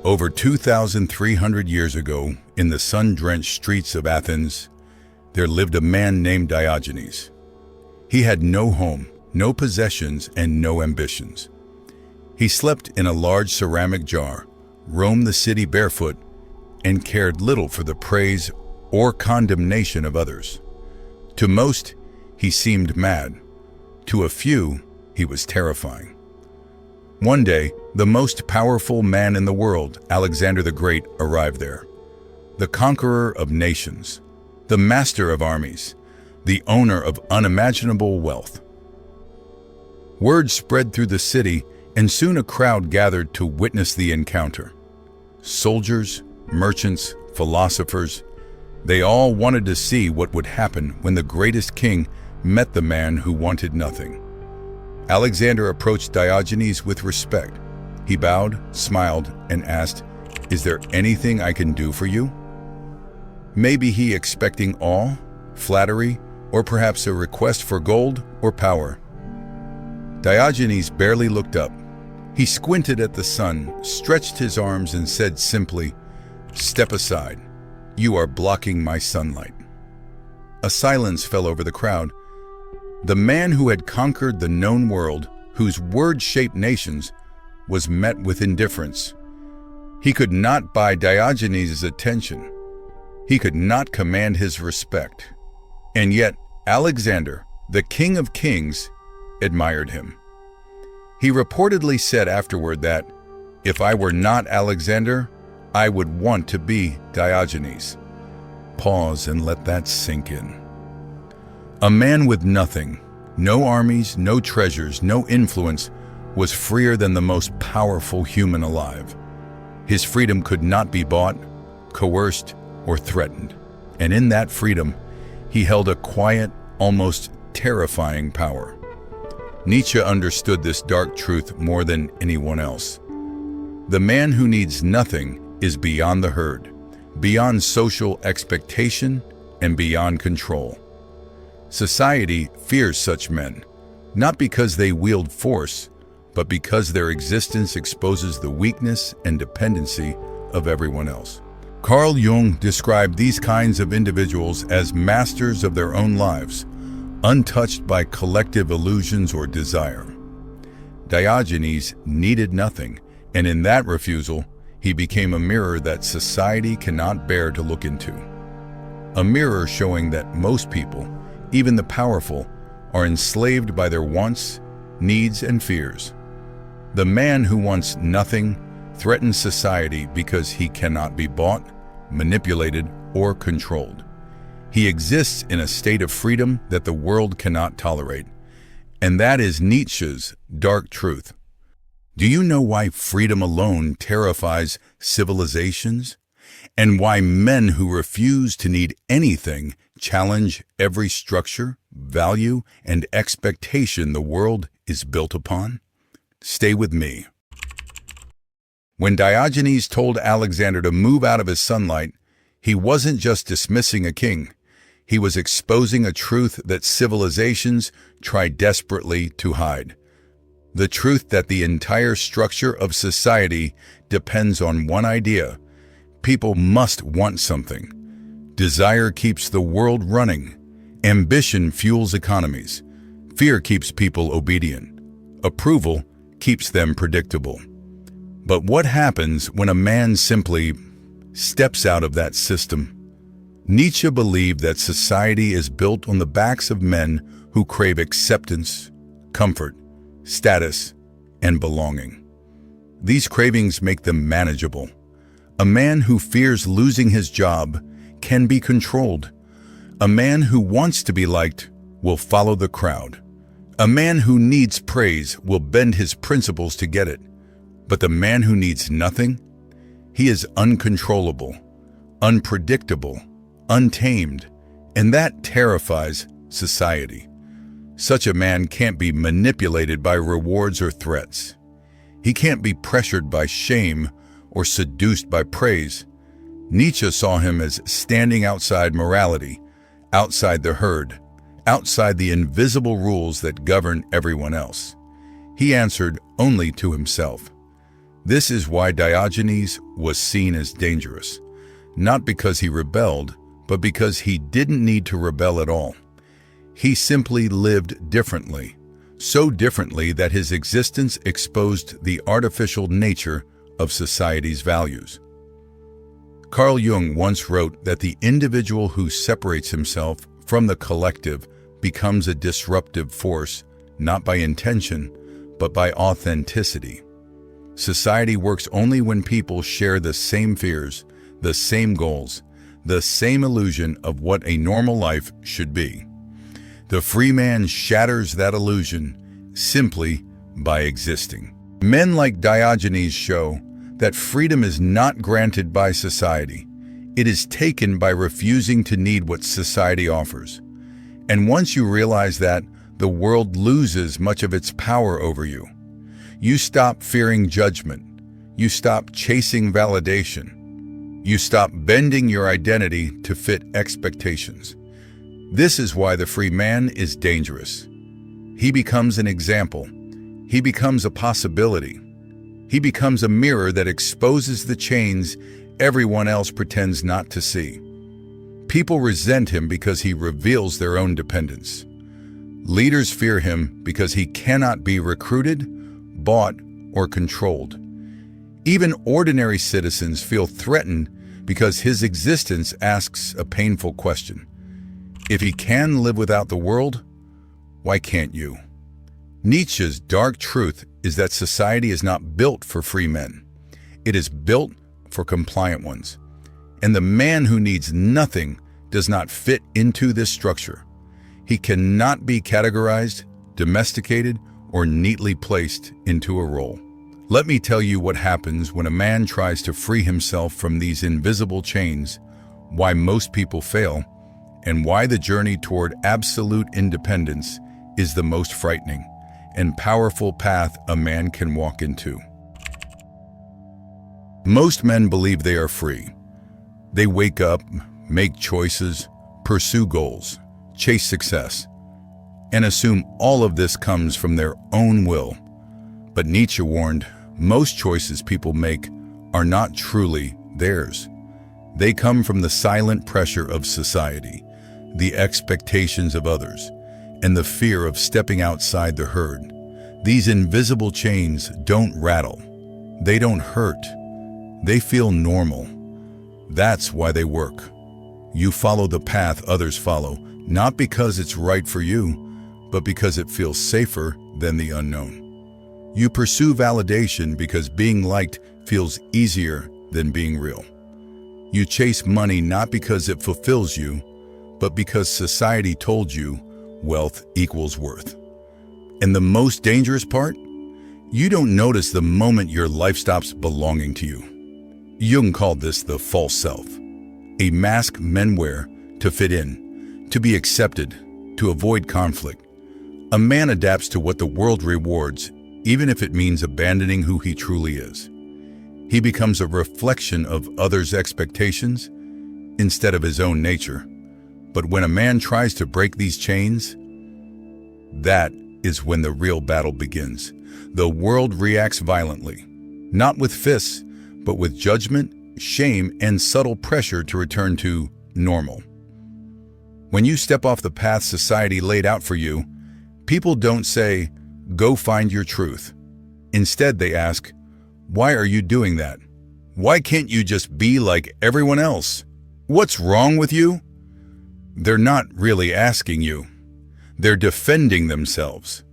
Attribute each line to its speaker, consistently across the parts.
Speaker 1: Over 2,300 years ago, in the sun-drenched streets of Athens, there lived a man named Diogenes. He had no home, no possessions, and no ambitions. He slept in a large ceramic jar, roamed the city barefoot, and cared little for the praise or condemnation of others. To most, he seemed mad. To a few, he was terrifying. One day, the most powerful man in the world, Alexander the Great, arrived there. The conqueror of nations, the master of armies, the owner of unimaginable wealth. Word spread through the city, and soon a crowd gathered to witness the encounter. Soldiers, merchants, philosophers, they all wanted to see what would happen when the greatest king met the man who wanted nothing. Alexander approached Diogenes with respect. He bowed, smiled, and asked, "Is there anything I can do for you?" Maybe he expecting awe, flattery, or perhaps a request for gold or power. Diogenes barely looked up. He squinted at the sun, stretched his arms, and said simply, "Step aside. You are blocking my sunlight." A silence fell over the crowd. The man who had conquered the known world, whose word shaped nations, was met with indifference. He could not buy Diogenes' attention. He could not command his respect. And yet, Alexander, the king of kings, admired him. He reportedly said afterward that, "If I were not Alexander, I would want to be Diogenes." Pause and let that sink in. A man with nothing, no armies, no treasures, no influence, was freer than the most powerful human alive. His freedom could not be bought, coerced, or threatened. And in that freedom, he held a quiet, almost terrifying power. Nietzsche understood this dark truth more than anyone else. The man who needs nothing is beyond the herd, beyond social expectation, and beyond control. Society fears such men, not because they wield force, but because their existence exposes the weakness and dependency of everyone else. Carl Jung described these kinds of individuals as masters of their own lives, untouched by collective illusions or desire. Diogenes needed nothing, and in that refusal, he became a mirror that society cannot bear to look into. A mirror showing that most people, even the powerful, are enslaved by their wants, needs, and fears. The man who wants nothing threatens society because he cannot be bought, manipulated, or controlled. He exists in a state of freedom that the world cannot tolerate. And that is Nietzsche's dark truth. Do you know why freedom alone terrifies civilizations? And why men who refuse to need anything challenge every structure, value, and expectation the world is built upon? Stay with me. When Diogenes told Alexander to move out of his sunlight, he wasn't just dismissing a king. He was exposing a truth that civilizations try desperately to hide. The truth that the entire structure of society depends on one idea: people must want something. Desire keeps the world running. Ambition fuels economies. Fear keeps people obedient. Approval keeps them predictable. But what happens when a man simply steps out of that system? Nietzsche believed that society is built on the backs of men who crave acceptance, comfort, status, and belonging. These cravings make them manageable. A man who fears losing his job can be controlled. A man who wants to be liked will follow the crowd. A man who needs praise will bend his principles to get it. But the man who needs nothing, he is uncontrollable, unpredictable, untamed, and that terrifies society. Such a man can't be manipulated by rewards or threats. He can't be pressured by shame or seduced by praise. Nietzsche saw him as standing outside morality, outside the herd, outside the invisible rules that govern everyone else. He answered only to himself. This is why Diogenes was seen as dangerous, not because he rebelled, but because he didn't need to rebel at all. He simply lived differently, so differently that his existence exposed the artificial nature of society's values. Carl Jung once wrote that the individual who separates himself from the collective becomes a disruptive force, not by intention, but by authenticity. Society works only when people share the same fears, the same goals, the same illusion of what a normal life should be. The free man shatters that illusion simply by existing. Men like Diogenes show that freedom is not granted by society. It is taken by refusing to need what society offers. And once you realize that, the world loses much of its power over you. You stop fearing judgment. You stop chasing validation. You stop bending your identity to fit expectations. This is why the free man is dangerous. He becomes an example. He becomes a possibility. He becomes a mirror that exposes the chains everyone else pretends not to see. People resent him because he reveals their own dependence. Leaders fear him because he cannot be recruited, bought, or controlled. Even ordinary citizens feel threatened because his existence asks a painful question. If he can live without the world, why can't you? Nietzsche's dark truth is that society is not built for free men. It is built for compliant ones. And the man who needs nothing does not fit into this structure. He cannot be categorized, domesticated, or neatly placed into a role. Let me tell you what happens when a man tries to free himself from these invisible chains, why most people fail, and why the journey toward absolute independence is the most frightening and powerful path a man can walk into. Most men believe they are free. They wake up, make choices, pursue goals, chase success, and assume all of this comes from their own will. But Nietzsche warned, most choices people make are not truly theirs. They come from the silent pressure of society, the expectations of others, and the fear of stepping outside the herd. These invisible chains don't rattle. They don't hurt. They feel normal. That's why they work. You follow the path others follow, not because it's right for you, but because it feels safer than the unknown. You pursue validation because being liked feels easier than being real. You chase money not because it fulfills you, but because society told you wealth equals worth. And the most dangerous part? You don't notice the moment your life stops belonging to you. Jung called this the false self, a mask men wear to fit in, to be accepted, to avoid conflict. A man adapts to what the world rewards, even if it means abandoning who he truly is. He becomes a reflection of others' expectations instead of his own nature. But when a man tries to break these chains, that is when the real battle begins. The world reacts violently, not with fists, but with judgment, shame, and subtle pressure to return to normal. When you step off the path society laid out for you, people don't say, "Go find your truth." Instead, they ask, "Why are you doing that? Why can't you just be like everyone else? What's wrong with you?" They're not really asking you. They're defending themselves,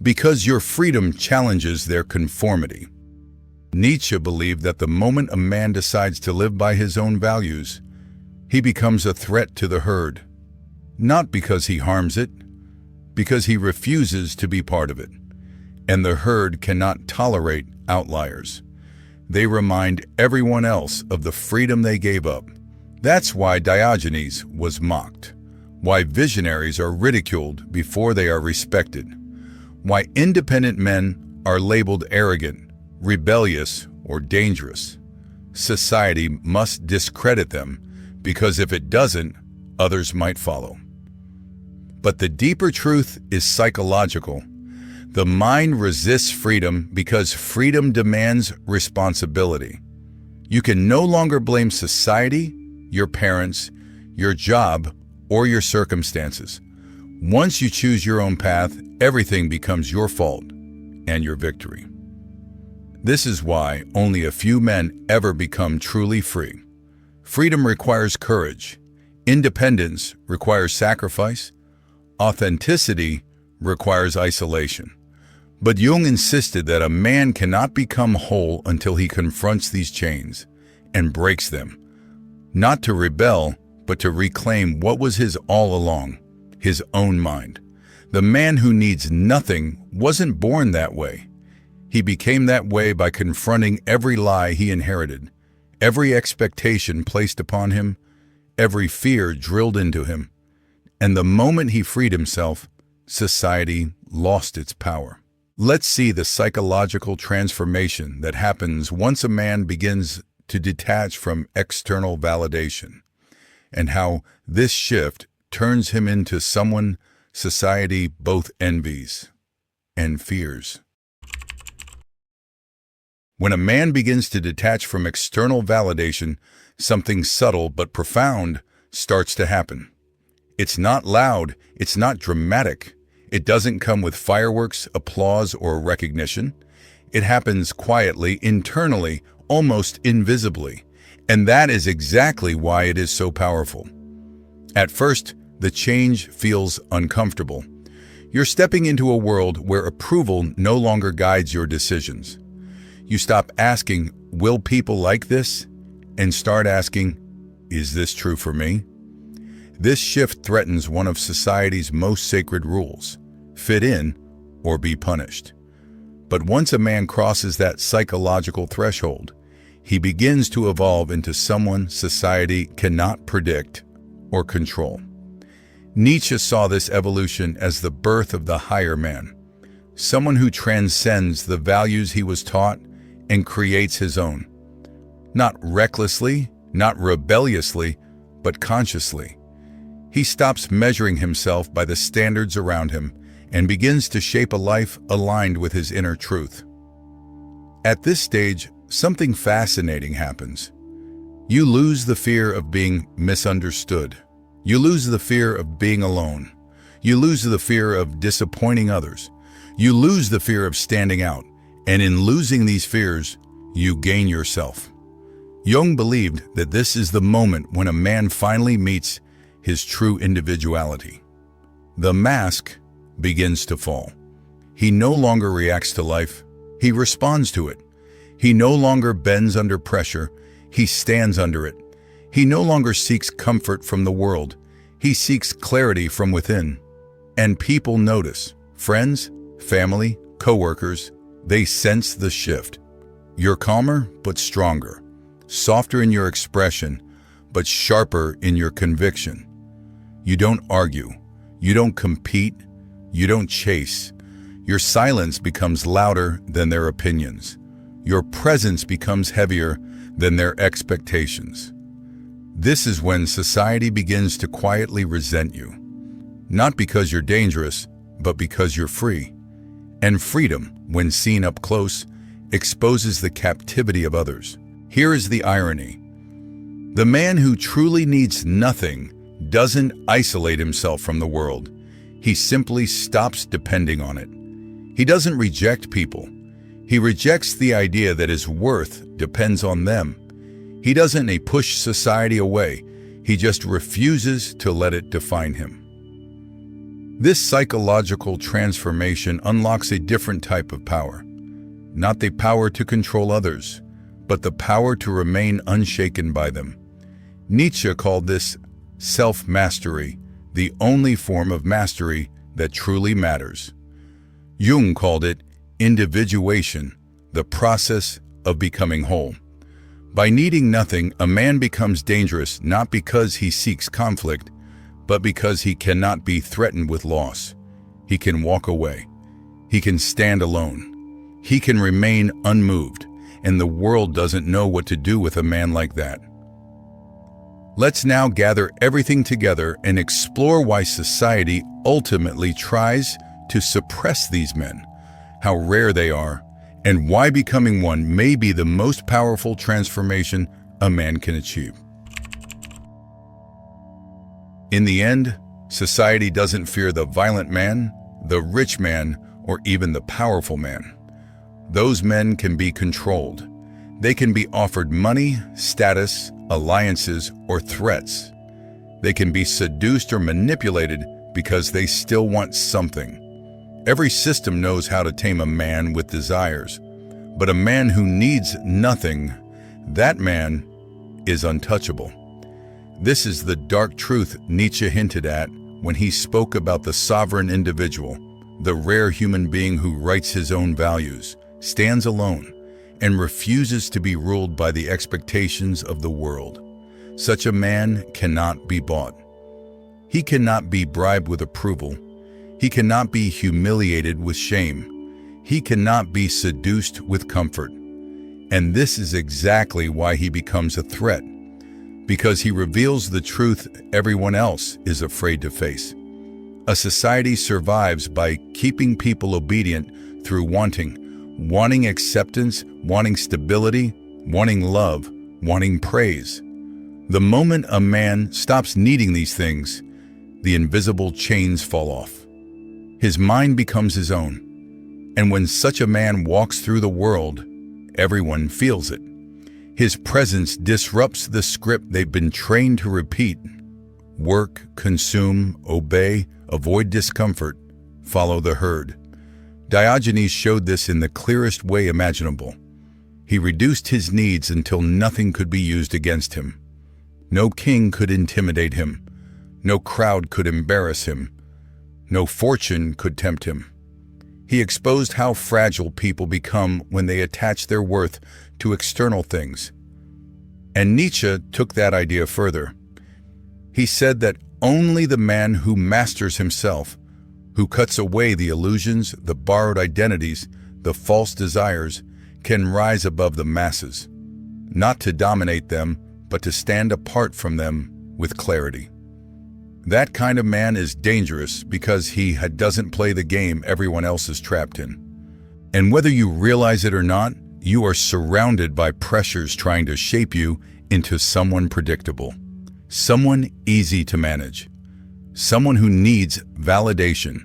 Speaker 1: because your freedom challenges their conformity. Nietzsche believed that the moment a man decides to live by his own values, he becomes a threat to the herd, not because he harms it, because he refuses to be part of it. And the herd cannot tolerate outliers. They remind everyone else of the freedom they gave up. That's why Diogenes was mocked, why visionaries are ridiculed before they are respected, why independent men are labeled arrogant, rebellious, or dangerous. Society must discredit them, because if it doesn't, others might follow. But the deeper truth is psychological. The mind resists freedom because freedom demands responsibility. You can no longer blame society, your parents, your job, or your circumstances. Once you choose your own path, everything becomes your fault and your victory. This is why only a few men ever become truly free. Freedom requires courage. Independence requires sacrifice. Authenticity requires isolation. But Jung insisted that a man cannot become whole until he confronts these chains and breaks them, not to rebel, but to reclaim what was his all along, his own mind. The man who needs nothing wasn't born that way. He became that way by confronting every lie he inherited, every expectation placed upon him, every fear drilled into him. And the moment he freed himself, society lost its power. Let's see the psychological transformation that happens once a man begins to detach from external validation, and how this shift turns him into someone society both envies and fears. When a man begins to detach from external validation, something subtle but profound starts to happen. It's not loud, it's not dramatic. It doesn't come with fireworks, applause, or recognition. It happens quietly, internally, almost invisibly. And that is exactly why it is so powerful. At first, the change feels uncomfortable. You're stepping into a world where approval no longer guides your decisions. You stop asking, "Will people like this?" and start asking, "Is this true for me?" This shift threatens one of society's most sacred rules: fit in or be punished. But once a man crosses that psychological threshold, he begins to evolve into someone society cannot predict or control. Nietzsche saw this evolution as the birth of the higher man, someone who transcends the values he was taught and creates his own. Not recklessly, not rebelliously, but consciously. He stops measuring himself by the standards around him and begins to shape a life aligned with his inner truth. At this stage, something fascinating happens. You lose the fear of being misunderstood. You lose the fear of being alone. You lose the fear of disappointing others. You lose the fear of standing out. And in losing these fears, you gain yourself. Jung believed that this is the moment when a man finally meets his true individuality. The mask begins to fall. He no longer reacts to life, he responds to it. He no longer bends under pressure, he stands under it. He no longer seeks comfort from the world, he seeks clarity from within. And people notice. Friends, family, coworkers, they sense the shift. You're calmer but stronger, softer in your expression but sharper in your conviction. You don't argue, you don't compete, you don't chase. Your silence becomes louder than their opinions. Your presence becomes heavier than their expectations. This is when society begins to quietly resent you. Not because you're dangerous, but because you're free. And freedom, when seen up close, exposes the captivity of others. Here is the irony. The man who truly needs nothing doesn't isolate himself from the world. He simply stops depending on it. He doesn't reject people. He rejects the idea that his worth depends on them. He doesn't push society away. He just refuses to let it define him. This psychological transformation unlocks a different type of power. Not the power to control others, but the power to remain unshaken by them. Nietzsche called this self-mastery, the only form of mastery that truly matters. Jung called it individuation, the process of becoming whole. By needing nothing, a man becomes dangerous not because he seeks conflict, but because he cannot be threatened with loss. He can walk away. He can stand alone. He can remain unmoved, and the world doesn't know what to do with a man like that. Let's now gather everything together and explore why society ultimately tries to suppress these men, how rare they are, and why becoming one may be the most powerful transformation a man can achieve. In the end, society doesn't fear the violent man, the rich man, or even the powerful man. Those men can be controlled. They can be offered money, status, alliances, or threats. They can be seduced or manipulated because they still want something. Every system knows how to tame a man with desires, but a man who needs nothing, that man is untouchable. This is the dark truth Nietzsche hinted at when he spoke about the sovereign individual, the rare human being who writes his own values, stands alone, and refuses to be ruled by the expectations of the world. Such a man cannot be bought. He cannot be bribed with approval. He cannot be humiliated with shame. He cannot be seduced with comfort. And this is exactly why he becomes a threat, because he reveals the truth everyone else is afraid to face. A society survives by keeping people obedient through wanting acceptance, wanting stability, wanting love, wanting praise. The moment a man stops needing these things, the invisible chains fall off. His mind becomes his own. And when such a man walks through the world, everyone feels it. His presence disrupts the script they've been trained to repeat. Work, consume, obey, avoid discomfort, follow the herd. Diogenes showed this in the clearest way imaginable. He reduced his needs until nothing could be used against him. No king could intimidate him. No crowd could embarrass him. No fortune could tempt him. He exposed how fragile people become when they attach their worth to external things. And Nietzsche took that idea further. He said that only the man who masters himself, who cuts away the illusions, the borrowed identities, the false desires, can rise above the masses, not to dominate them, but to stand apart from them with clarity. That kind of man is dangerous because he doesn't play the game everyone else is trapped in. And whether you realize it or not, you are surrounded by pressures trying to shape you into someone predictable, someone easy to manage, someone who needs validation,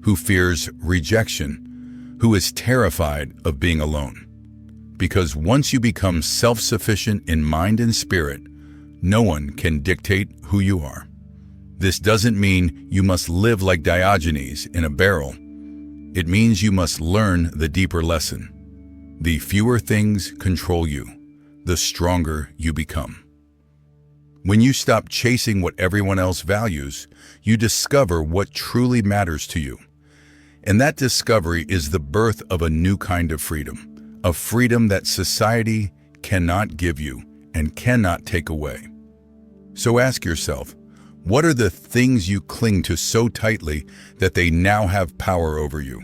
Speaker 1: who fears rejection, who is terrified of being alone. Because once you become self-sufficient in mind and spirit, no one can dictate who you are. This doesn't mean you must live like Diogenes in a barrel. It means you must learn the deeper lesson. The fewer things control you, the stronger you become. When you stop chasing what everyone else values, you discover what truly matters to you. And that discovery is the birth of a new kind of freedom, a freedom that society cannot give you and cannot take away. So ask yourself, what are the things you cling to so tightly that they now have power over you?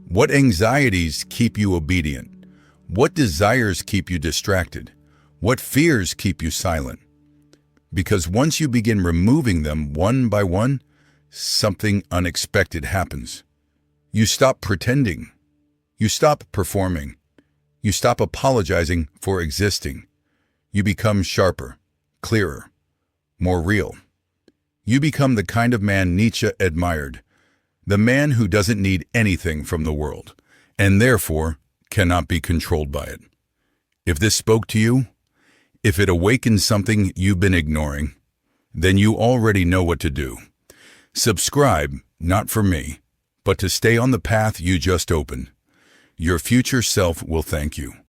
Speaker 1: What anxieties keep you obedient? What desires keep you distracted? What fears keep you silent? Because once you begin removing them one by one, something unexpected happens. You stop pretending. You stop performing. You stop apologizing for existing. You become sharper, clearer, more real. You become the kind of man Nietzsche admired, the man who doesn't need anything from the world, and therefore cannot be controlled by it. If this spoke to you, if it awakens something you've been ignoring, then you already know what to do. Subscribe, not for me, but to stay on the path you just opened. Your future self will thank you.